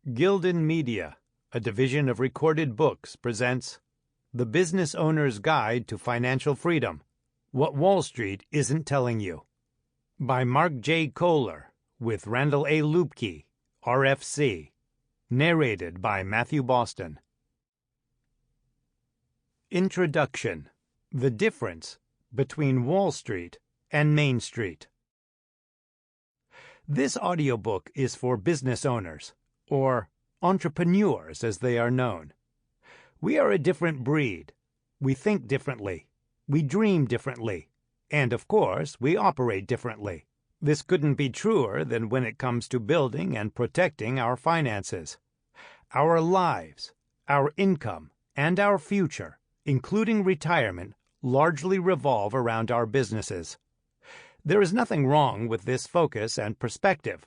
Gildan Media, a division of Recorded Books, presents The Business Owner's Guide to Financial Freedom: What Wall Street Isn't Telling You, by Mark J. Kohler, with Randall A. Luebke, RFC. Narrated by Matthew Boston. Introduction: The Difference Between Wall Street and Main Street. This audiobook is for business owners, or entrepreneurs as they are known. We are a different breed. We think differently. We dream differently. And, of course, we operate differently. This couldn't be truer than when it comes to building and protecting our finances. Our lives, our income, and our future, including retirement, largely revolve around our businesses. There is nothing wrong with this focus and perspective,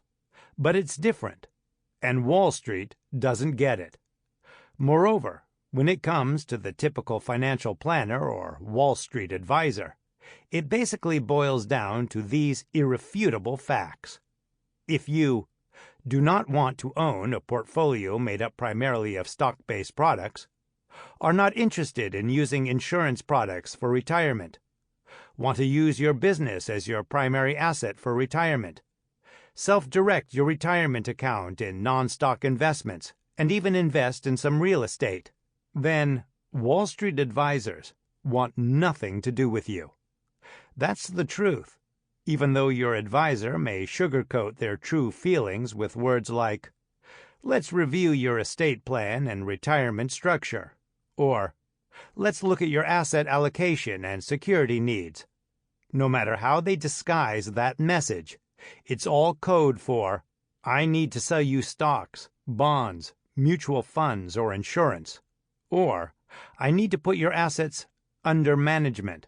but it's different, and Wall Street doesn't get it. Moreover, when it comes to the typical financial planner or Wall Street advisor, it basically boils down to these irrefutable facts. If you do not want to own a portfolio made up primarily of stock-based products, are not interested in using insurance products for retirement, want to use your business as your primary asset for retirement, self-direct your retirement account in non-stock investments, and even invest in some real estate, then Wall Street advisors want nothing to do with you. That's the truth, even though your advisor may sugarcoat their true feelings with words like, "Let's review your estate plan and retirement structure," or "Let's look at your asset allocation and security needs." No matter how they disguise that message, it's all code for, "I need to sell you stocks, bonds, mutual funds, or insurance," or "I need to put your assets under management."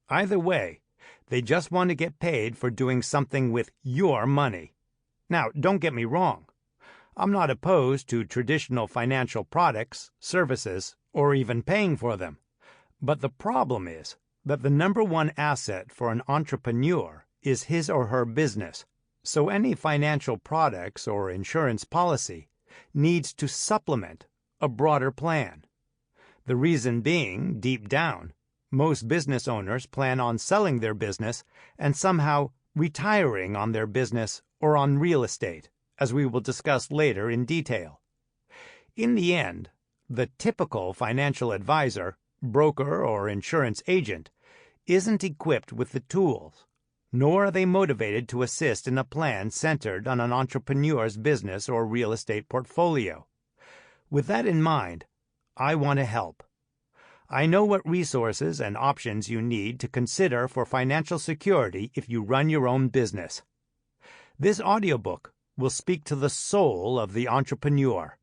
Either way, they just want to get paid for doing something with your money. Now, don't get me wrong. I'm not opposed to traditional financial products, services, or even paying for them. But the problem is that the number one asset for an entrepreneur is his or her business. So any financial products or insurance policy needs to supplement a broader plan. The reason being, deep down, most business owners plan on selling their business and somehow retiring on their business or on real estate, as we will discuss later in detail. In the end, the typical financial advisor, broker, or insurance agent isn't equipped with the tools, nor are they motivated to assist in a plan centered on an entrepreneur's business or real estate portfolio. With that in mind, I want to help. I know what resources and options you need to consider for financial security if you run your own business. This audiobook will speak to the soul of the entrepreneur.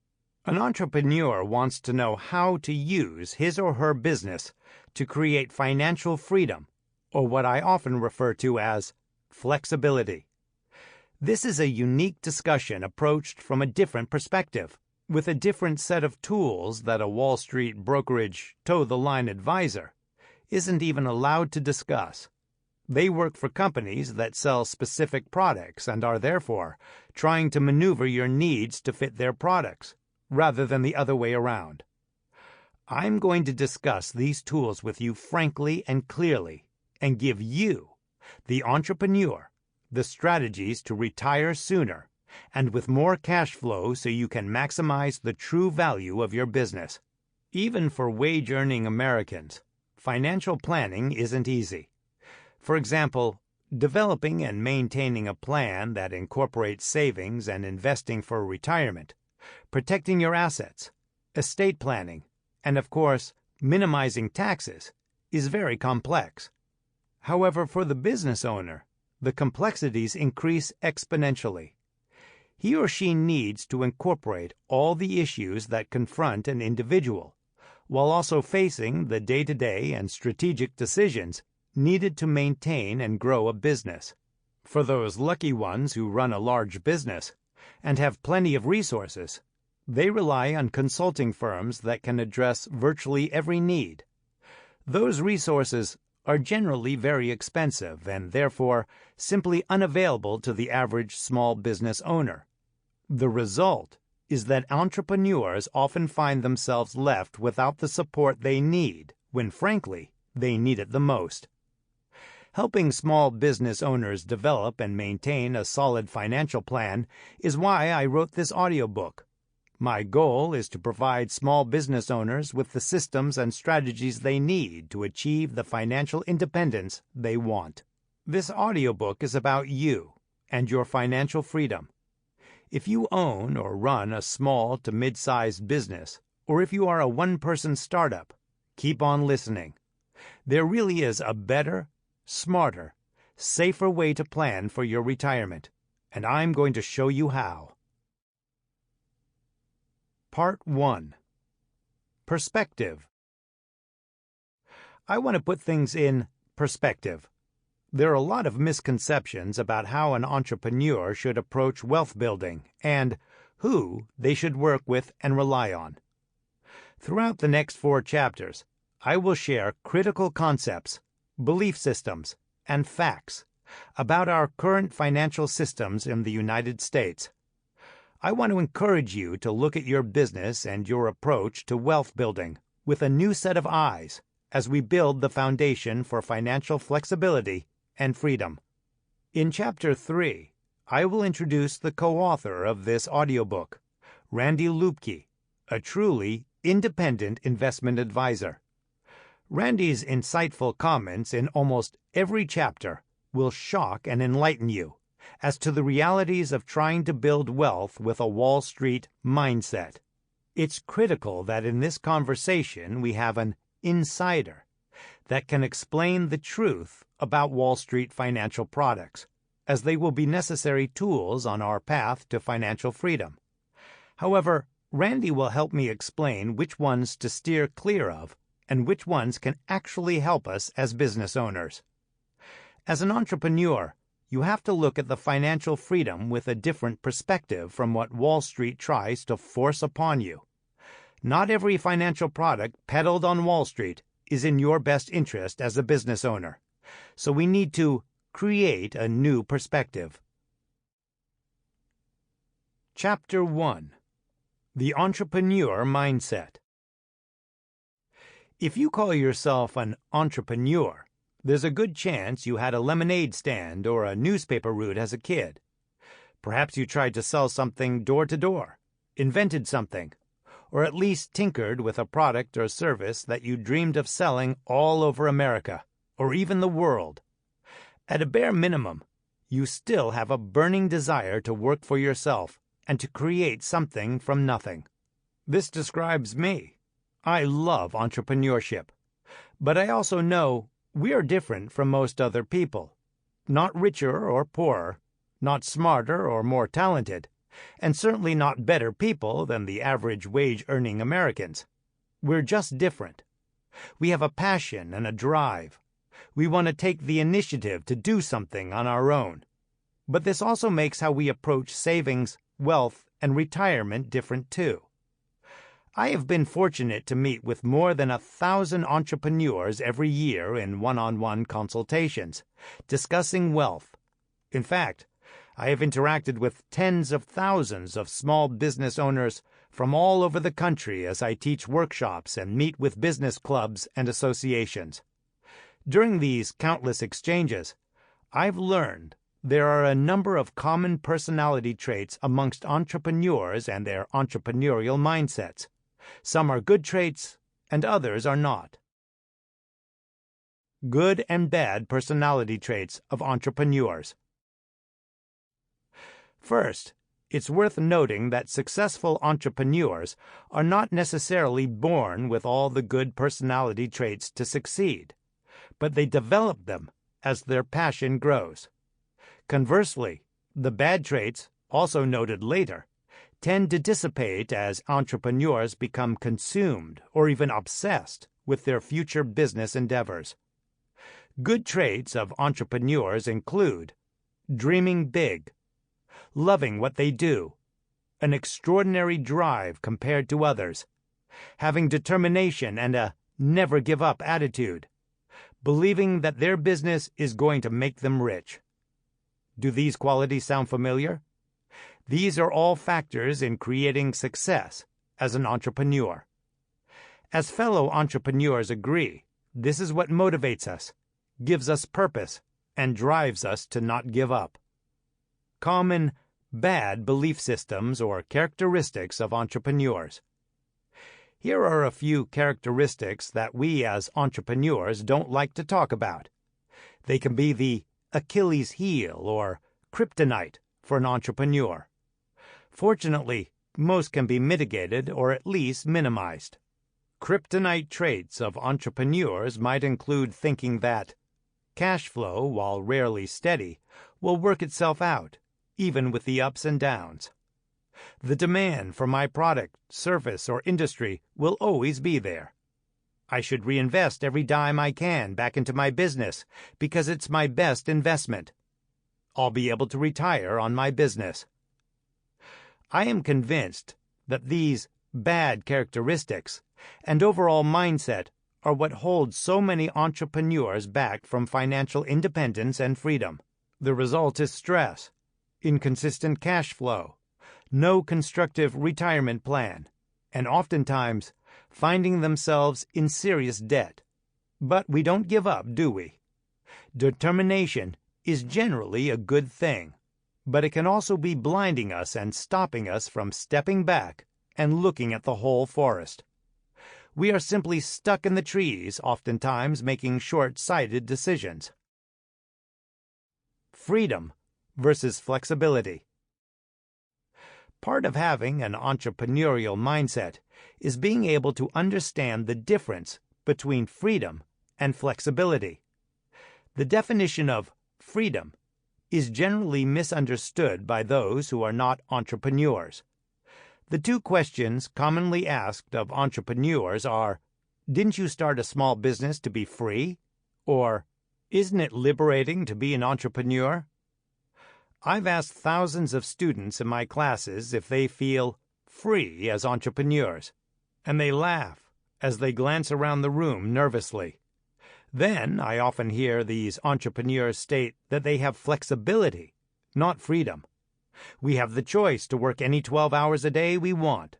An entrepreneur wants to know how to use his or her business to create financial freedom, or what I often refer to as flexibility. This is a unique discussion approached from a different perspective, with a different set of tools that a Wall Street brokerage toe-the-line advisor isn't even allowed to discuss. They work for companies that sell specific products and are therefore trying to maneuver your needs to fit their products, rather than the other way around. I'm going to discuss these tools with you frankly and clearly, and give you, the entrepreneur, the strategies to retire sooner and with more cash flow so you can maximize the true value of your business. Even for wage-earning Americans, financial planning isn't easy. For example, developing and maintaining a plan that incorporates savings and investing for retirement, protecting your assets, estate planning, and, of course, minimizing taxes is very complex. However, for the business owner, the complexities increase exponentially. He or she needs to incorporate all the issues that confront an individual, while also facing the day-to-day and strategic decisions needed to maintain and grow a business. For those lucky ones who run a large business and have plenty of resources, they rely on consulting firms that can address virtually every need. Those resources are generally very expensive and therefore simply unavailable to the average small business owner. The result is that entrepreneurs often find themselves left without the support they need when, frankly, they need it the most. Helping small business owners develop and maintain a solid financial plan is why I wrote this audiobook. My goal is to provide small business owners with the systems and strategies they need to achieve the financial independence they want. This audiobook is about you and your financial freedom. If you own or run a small to mid-sized business, or if you are a one-person startup, keep on listening. There really is a better, smarter, safer way to plan for your retirement, and I'm going to show you how. Part 1. Perspective. I want to put things in perspective. There are a lot of misconceptions about how an entrepreneur should approach wealth building and who they should work with and rely on. Throughout the next 4 chapters, I will share critical concepts, belief systems, and facts about our current financial systems in the United States. I want to encourage you to look at your business and your approach to wealth building with a new set of eyes as we build the foundation for financial flexibility and freedom. In Chapter 3, I will introduce the co-author of this audiobook, Randall Luebke, a truly independent investment advisor. Randy's insightful comments in almost every chapter will shock and enlighten you as to the realities of trying to build wealth with a Wall Street mindset. It's critical that in this conversation we have an insider that can explain the truth about Wall Street financial products, as they will be necessary tools on our path to financial freedom. However, Randy will help me explain which ones to steer clear of and which ones can actually help us as business owners. As an entrepreneur, you have to look at the financial freedom with a different perspective from what Wall Street tries to force upon you. Not every financial product peddled on Wall Street is in your best interest as a business owner, so we need to create a new perspective. Chapter 1. The Entrepreneur Mindset. If you call yourself an entrepreneur, there's a good chance you had a lemonade stand or a newspaper route as a kid. Perhaps you tried to sell something door to door, invented something, or at least tinkered with a product or service that you dreamed of selling all over America, or even the world. At a bare minimum, you still have a burning desire to work for yourself and to create something from nothing. This describes me. I love entrepreneurship, but I also know we are different from most other people. Not richer or poorer, not smarter or more talented, and certainly not better people than the average wage-earning Americans. We're just different. We have a passion and a drive. We want to take the initiative to do something on our own. But this also makes how we approach savings, wealth, and retirement different too. I have been fortunate to meet with more than 1,000 entrepreneurs every year in one-on-one consultations, discussing wealth. In fact, I have interacted with tens of thousands of small business owners from all over the country as I teach workshops and meet with business clubs and associations. During these countless exchanges, I've learned there are a number of common personality traits amongst entrepreneurs and their entrepreneurial mindsets. Some are good traits, and others are not. Good and bad personality traits of entrepreneurs. First, it's worth noting that successful entrepreneurs are not necessarily born with all the good personality traits to succeed, but they develop them as their passion grows. Conversely, the bad traits, also noted later, tend to dissipate as entrepreneurs become consumed or even obsessed with their future business endeavors. Good traits of entrepreneurs include dreaming big, loving what they do, an extraordinary drive compared to others, having determination and a never-give-up attitude, believing that their business is going to make them rich. Do these qualities sound familiar? These are all factors in creating success as an entrepreneur. As fellow entrepreneurs agree, this is what motivates us, gives us purpose, and drives us to not give up. Common bad belief systems or characteristics of entrepreneurs. Here are a few characteristics that we as entrepreneurs don't like to talk about. They can be the Achilles heel or kryptonite for an entrepreneur. Fortunately, most can be mitigated or at least minimized. Kryptonite traits of entrepreneurs might include thinking that cash flow, while rarely steady, will work itself out, even with the ups and downs. The demand for my product, service, or industry will always be there. I should reinvest every dime I can back into my business because it's my best investment. I'll be able to retire on my business. I am convinced that these bad characteristics and overall mindset are what holds so many entrepreneurs back from financial independence and freedom. The result is stress, inconsistent cash flow, no constructive retirement plan, and oftentimes finding themselves in serious debt. But we don't give up, do we? Determination is generally a good thing, but it can also be blinding us and stopping us from stepping back and looking at the whole forest. We are simply stuck in the trees, oftentimes making short-sighted decisions. Freedom versus flexibility. Part of having an entrepreneurial mindset is being able to understand the difference between freedom and flexibility. The definition of freedom is generally misunderstood by those who are not entrepreneurs. The two questions commonly asked of entrepreneurs are, "Didn't you start a small business to be free?" Or, "Isn't it liberating to be an entrepreneur?" I've asked thousands of students in my classes if they feel free as entrepreneurs, and they laugh as they glance around the room nervously. Then I often hear these entrepreneurs state that they have flexibility, not freedom. We have the choice to work any 12 hours a day we want.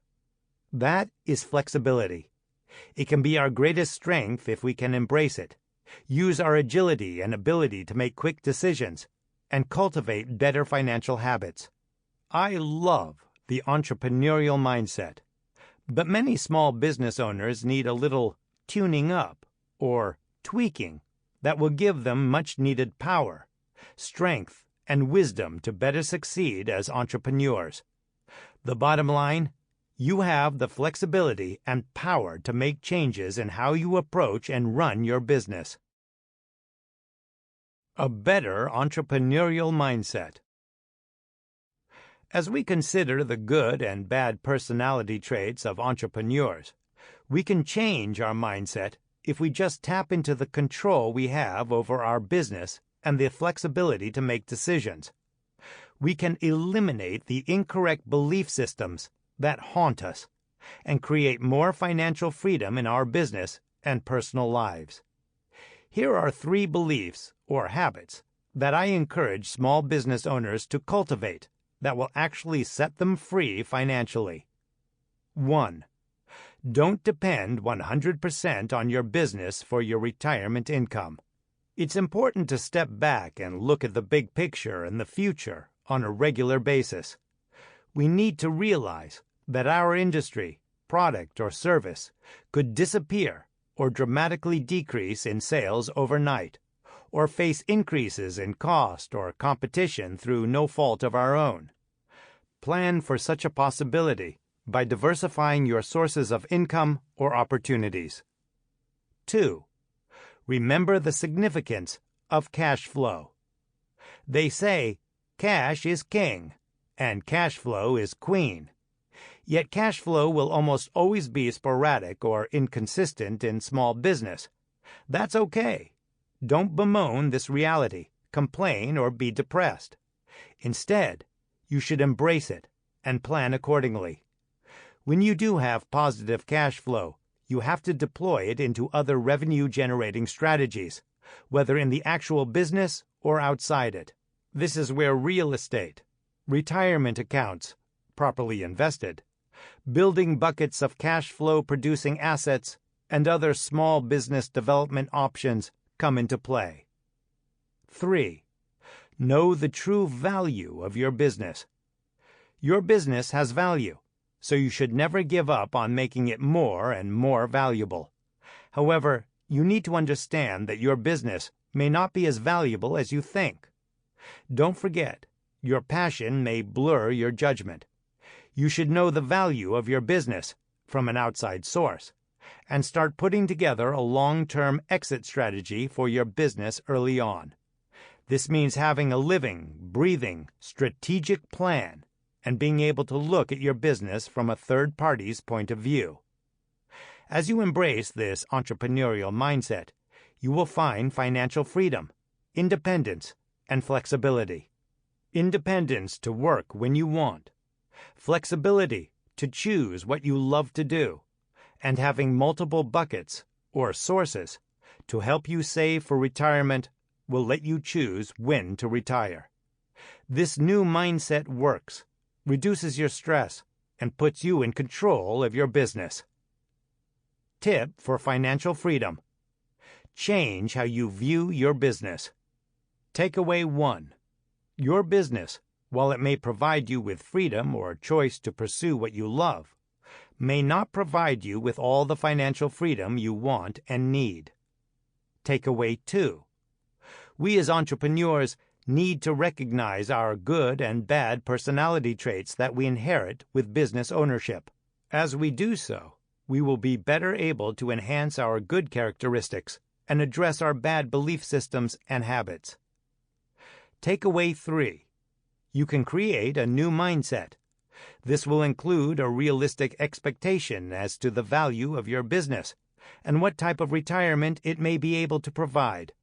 That is flexibility. It can be our greatest strength if we can embrace it, use our agility and ability to make quick decisions, and cultivate better financial habits. I love the entrepreneurial mindset, but many small business owners need a little tuning up or tweaking that will give them much-needed power, strength, and wisdom to better succeed as entrepreneurs. The bottom line, you have the flexibility and power to make changes in how you approach and run your business. A better entrepreneurial mindset. As we consider the good and bad personality traits of entrepreneurs, we can change our mindset if we just tap into the control we have over our business and the flexibility to make decisions. We can eliminate the incorrect belief systems that haunt us and create more financial freedom in our business and personal lives. Here are 3 beliefs or habits that I encourage small business owners to cultivate that will actually set them free financially. 1. Don't depend 100% on your business for your retirement income. It's important to step back and look at the big picture and the future on a regular basis. We need to realize that our industry, product, or service could disappear or dramatically decrease in sales overnight, or face increases in cost or competition through no fault of our own. Plan for such a possibility by diversifying your sources of income or opportunities. 2. Remember the significance of cash flow. They say cash is king and cash flow is queen. Yet cash flow will almost always be sporadic or inconsistent in small business. That's okay. Don't bemoan this reality, complain, or be depressed. Instead, you should embrace it and plan accordingly. When you do have positive cash flow, you have to deploy it into other revenue-generating strategies, whether in the actual business or outside it. This is where real estate, retirement accounts, properly invested, building buckets of cash flow producing assets, and other small business development options come into play. 3. Know the true value of your business. Your business has value, so you should never give up on making it more and more valuable. However, you need to understand that your business may not be as valuable as you think. Don't forget, your passion may blur your judgment. You should know the value of your business from an outside source and start putting together a long-term exit strategy for your business early on. This means having a living, breathing, strategic plan and being able to look at your business from a third party's point of view. As you embrace this entrepreneurial mindset, you will find financial freedom, independence, and flexibility. Independence to work when you want, flexibility to choose what you love to do, and having multiple buckets or sources to help you save for retirement will let you choose when to retire. This new mindset works, reduces your stress, and puts you in control of your business. Tip for financial freedom: change how you view your business. Takeaway 1. Your business, while it may provide you with freedom or choice to pursue what you love, may not provide you with all the financial freedom you want and need. Takeaway 2. We as entrepreneurs need to recognize our good and bad personality traits that we inherit with business ownership. As we do so, we will be better able to enhance our good characteristics and address our bad belief systems and habits. Takeaway 3. You can create a new mindset. This will include a realistic expectation as to the value of your business and what type of retirement it may be able to provide.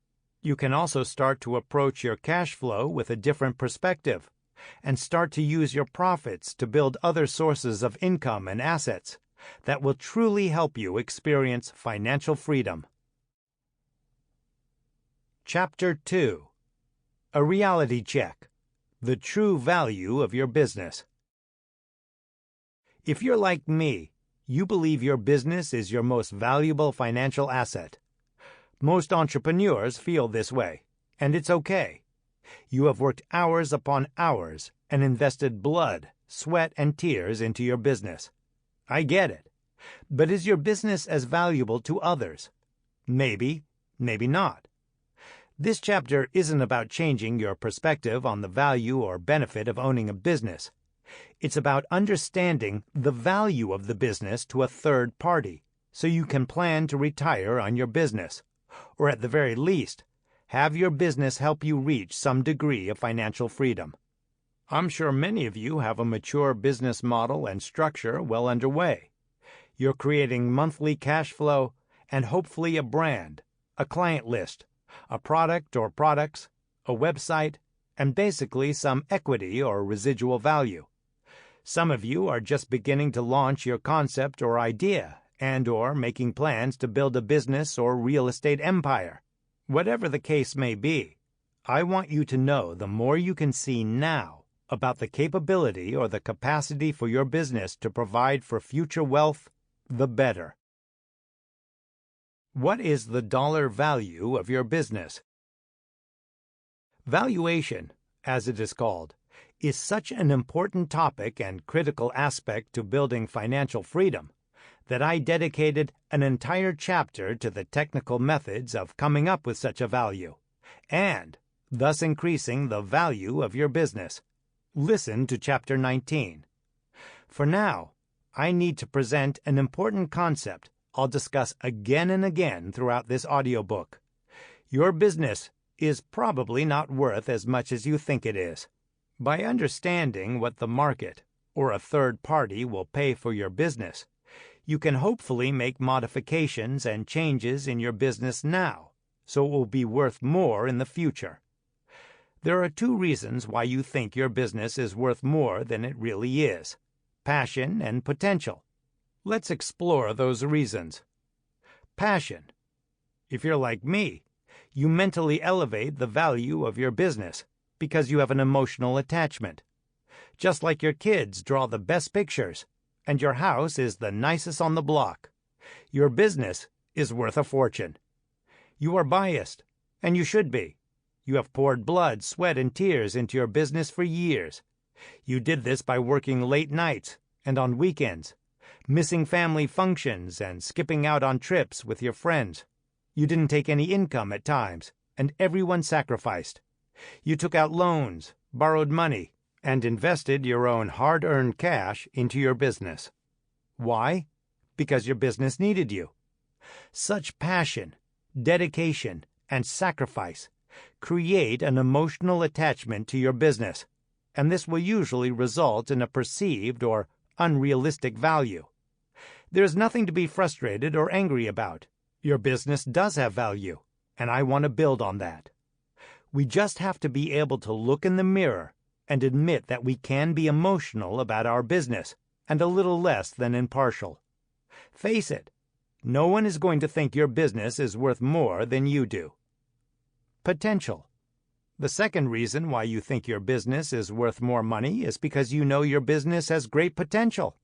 You can also start to approach your cash flow with a different perspective and start to use your profits to build other sources of income and assets that will truly help you experience financial freedom. Chapter 2. A reality check: the true value of your business. If you're like me, you believe your business is your most valuable financial asset. Most entrepreneurs feel this way, and it's okay. You have worked hours upon hours and invested blood, sweat, and tears into your business. I get it. But is your business as valuable to others? Maybe, maybe not. This chapter isn't about changing your perspective on the value or benefit of owning a business. It's about understanding the value of the business to a third party so you can plan to retire on your business, or at the very least, have your business help you reach some degree of financial freedom. I'm sure many of you have a mature business model and structure well underway. You're creating monthly cash flow and hopefully a brand, a client list, a product or products, a website, and basically some equity or residual value. Some of you are just beginning to launch your concept or idea and/or making plans to build a business or real estate empire. Whatever the case may be, I want you to know the more you can see now about the capability or the capacity for your business to provide for future wealth, the better. What is the dollar value of your business? Valuation, as it is called, is such an important topic and critical aspect to building financial freedom that I dedicated an entire chapter to the technical methods of coming up with such a value, and thus increasing the value of your business. Listen to Chapter 19. For now, I need to present an important concept I'll discuss again and again throughout this audiobook. Your business is probably not worth as much as you think it is. By understanding what the market or a third party will pay for your business, you can hopefully make modifications and changes in your business now, so it will be worth more in the future. There are 2 reasons why you think your business is worth more than it really is: passion and potential. Let's explore those reasons. Passion. If you're like me, you mentally elevate the value of your business because you have an emotional attachment. Just like your kids draw the best pictures, and your house is the nicest on the block, your business is worth a fortune. You are biased, and you should be. You have poured blood, sweat, and tears into your business for years. You did this by working late nights and on weekends, missing family functions and skipping out on trips with your friends. You didn't take any income at times, and everyone sacrificed. You took out loans, borrowed money, and invested your own hard-earned cash into your business. Why? Because your business needed you. Such passion, dedication, and sacrifice create an emotional attachment to your business, and this will usually result in a perceived or unrealistic value. There is nothing to be frustrated or angry about. Your business does have value, and I want to build on that. We just have to be able to look in the mirror and admit that we can be emotional about our business and a little less than impartial. Face it, no one is going to think your business is worth more than you do. Potential. The second reason why you think your business is worth more money is because you know your business has great potential.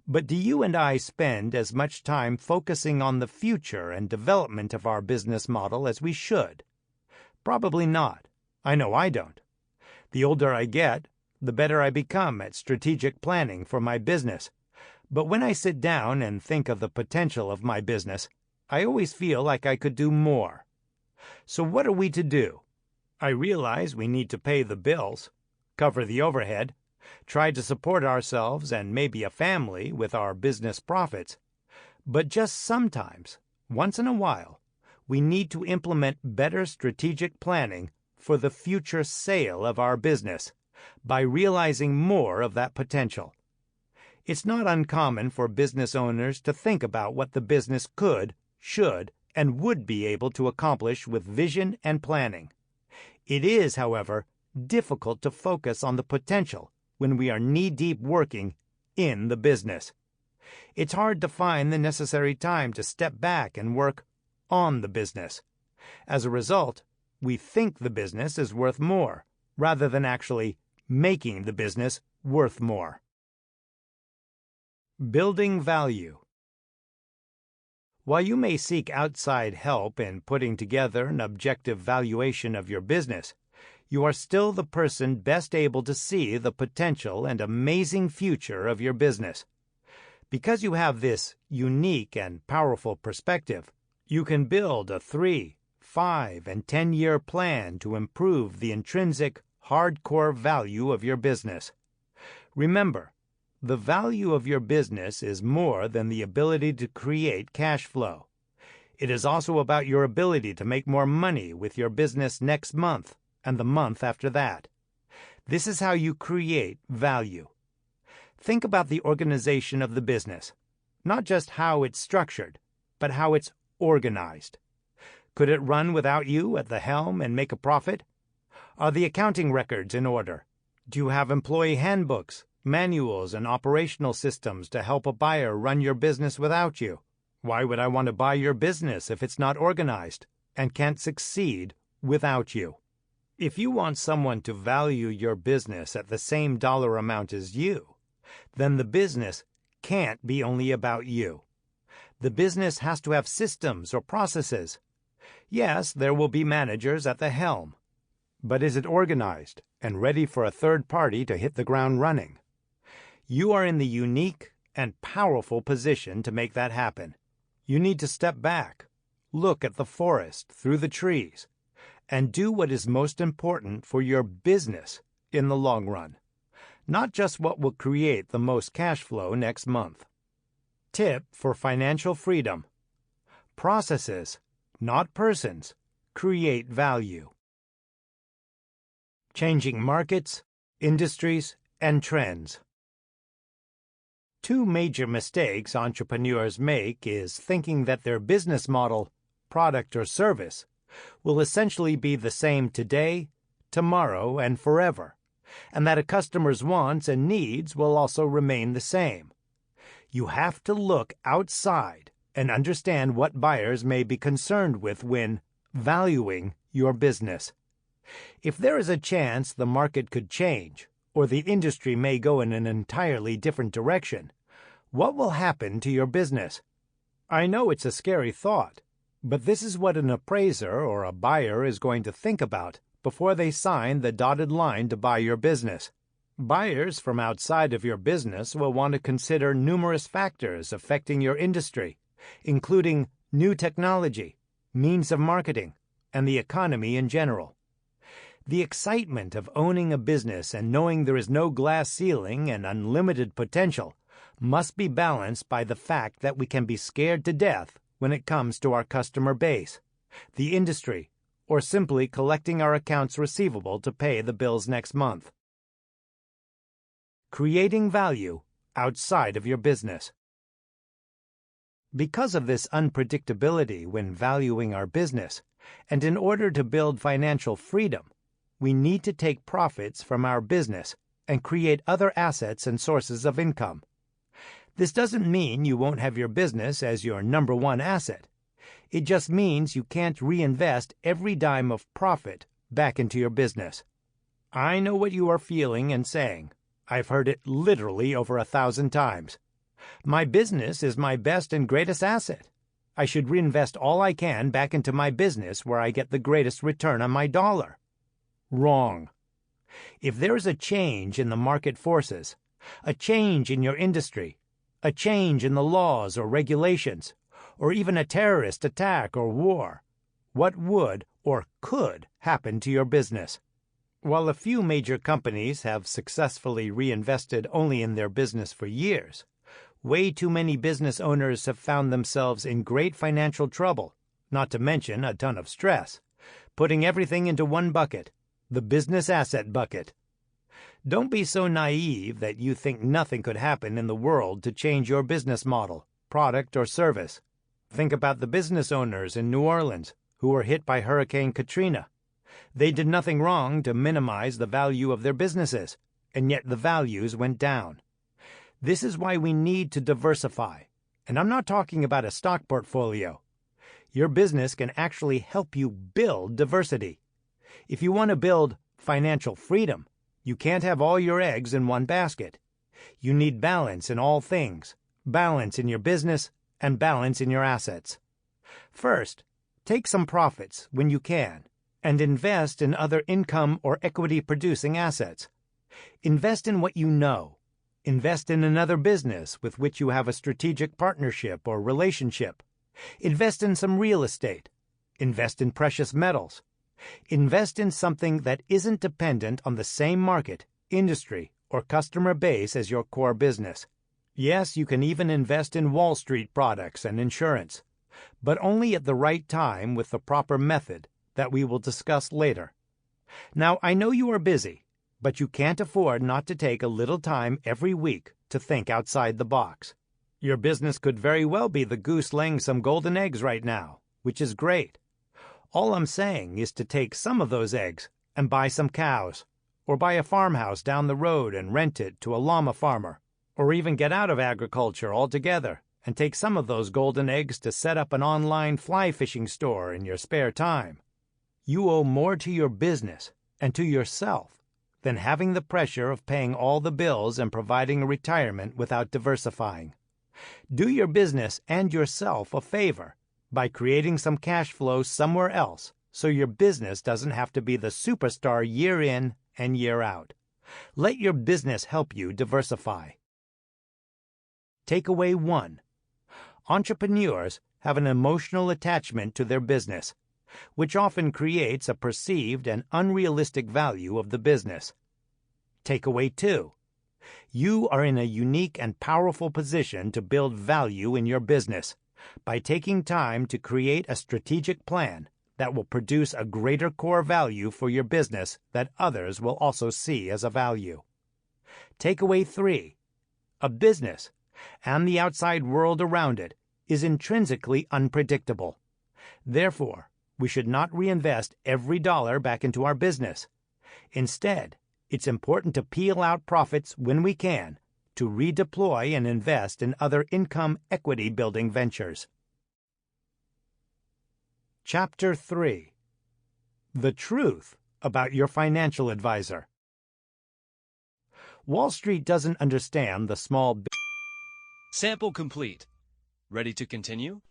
But do you and I spend as much time focusing on the future and development of our business model as we should? Probably not. I know I don't. The older I get, the better I become at strategic planning for my business. But when I sit down and think of the potential of my business, I always feel like I could do more. So what are we to do? I realize we need to pay the bills, cover the overhead, try to support ourselves and maybe a family with our business profits. But just sometimes, once in a while, we need to implement better strategic planning for the future sale of our business by realizing more of that potential. It's not uncommon for business owners to think about what the business could, should, and would be able to accomplish with vision and planning. It is, however, difficult to focus on the potential when we are knee-deep working in the business. It's hard to find the necessary time to step back and work on the business. As a result, we think the business is worth more, rather than actually making the business worth more. Building value. While you may seek outside help in putting together an objective valuation of your business, you are still the person best able to see the potential and amazing future of your business. Because you have this unique and powerful perspective, you can build a 3, 5, and 10-year plan to improve the intrinsic, hardcore value of your business. Remember, the value of your business is more than the ability to create cash flow. It is also about your ability to make more money with your business next month and the month after that. This is how you create value. Think about the organization of the business, not just how it's structured, but how it's organized. Could it run without you at the helm and make a profit? Are the accounting records in order? Do you have employee handbooks, manuals, and operational systems to help a buyer run your business without you? Why would I want to buy your business if it's not organized and can't succeed without you? If you want someone to value your business at the same dollar amount as you, then the business can't be only about you. The business has to have systems or processes. Yes, there will be managers at the helm. But is it organized and ready for a third party to hit the ground running? You are in the unique and powerful position to make that happen. You need to step back, look at the forest through the trees, and do what is most important for your business in the long run, not just what will create the most cash flow next month. Tip for financial freedom: processes, not persons, create value. Changing markets, industries, and trends. Two major mistakes entrepreneurs make is thinking that their business model, product, or service will essentially be the same today, tomorrow, and forever, and that a customer's wants and needs will also remain the same. You have to look outside and understand what buyers may be concerned with when valuing your business. If there is a chance the market could change, or the industry may go in an entirely different direction, what will happen to your business? I know it's a scary thought, but this is what an appraiser or a buyer is going to think about before they sign the dotted line to buy your business. Buyers from outside of your business will want to consider numerous factors affecting your industry, including new technology, means of marketing, and the economy in general. The excitement of owning a business and knowing there is no glass ceiling and unlimited potential must be balanced by the fact that we can be scared to death when it comes to our customer base, the industry, or simply collecting our accounts receivable to pay the bills next month. Creating value outside of your business. Because of this unpredictability when valuing our business, and in order to build financial freedom, we need to take profits from our business and create other assets and sources of income. This doesn't mean you won't have your business as your number one asset. It just means you can't reinvest every dime of profit back into your business. I know what you are feeling and saying. I've heard it literally over 1,000 times. My business is my best and greatest asset. I should reinvest all I can back into my business where I get the greatest return on my dollar. Wrong. If there is a change in the market forces, a change in your industry, a change in the laws or regulations, or even a terrorist attack or war, what would or could happen to your business? While a few major companies have successfully reinvested only in their business for years, way too many business owners have found themselves in great financial trouble, not to mention a ton of stress, putting everything into one bucket, the business asset bucket. Don't be so naive that you think nothing could happen in the world to change your business model, product, or service. Think about the business owners in New Orleans who were hit by Hurricane Katrina. They did nothing wrong to minimize the value of their businesses, and yet the values went down. This is why we need to diversify, and I'm not talking about a stock portfolio. Your business can actually help you build diversity. If you want to build financial freedom, you can't have all your eggs in one basket. You need balance in all things, balance in your business, and balance in your assets. First, take some profits when you can, and invest in other income or equity-producing assets. Invest in what you know. Invest in another business with which you have a strategic partnership or relationship. Invest in some real estate. Invest in precious metals. Invest in something that isn't dependent on the same market, industry, or customer base as your core business. Yes, you can even invest in Wall Street products and insurance, but only at the right time with the proper method that we will discuss later. Now, I know you are busy, but you can't afford not to take a little time every week to think outside the box. Your business could very well be the goose laying some golden eggs right now, which is great. All I'm saying is to take some of those eggs and buy some cows, or buy a farmhouse down the road and rent it to a llama farmer, or even get out of agriculture altogether and take some of those golden eggs to set up an online fly fishing store in your spare time. You owe more to your business and to yourself than having the pressure of paying all the bills and providing a retirement without diversifying. Do your business and yourself a favor by creating some cash flow somewhere else so your business doesn't have to be the superstar year in and year out. Let your business help you diversify. Takeaway 1. Entrepreneurs have an emotional attachment to their business, which often creates a perceived and unrealistic value of the business. Takeaway 2. You are in a unique and powerful position to build value in your business by taking time to create a strategic plan that will produce a greater core value for your business that others will also see as a value. Takeaway 3. A business, and the outside world around it, is intrinsically unpredictable. Therefore, we should not reinvest every dollar back into our business. Instead, it's important to peel out profits when we can to redeploy and invest in other income equity-building ventures. Chapter 3. The Truth About Your Financial Advisor. Wall Street doesn't understand the small... Sample complete. Ready to continue?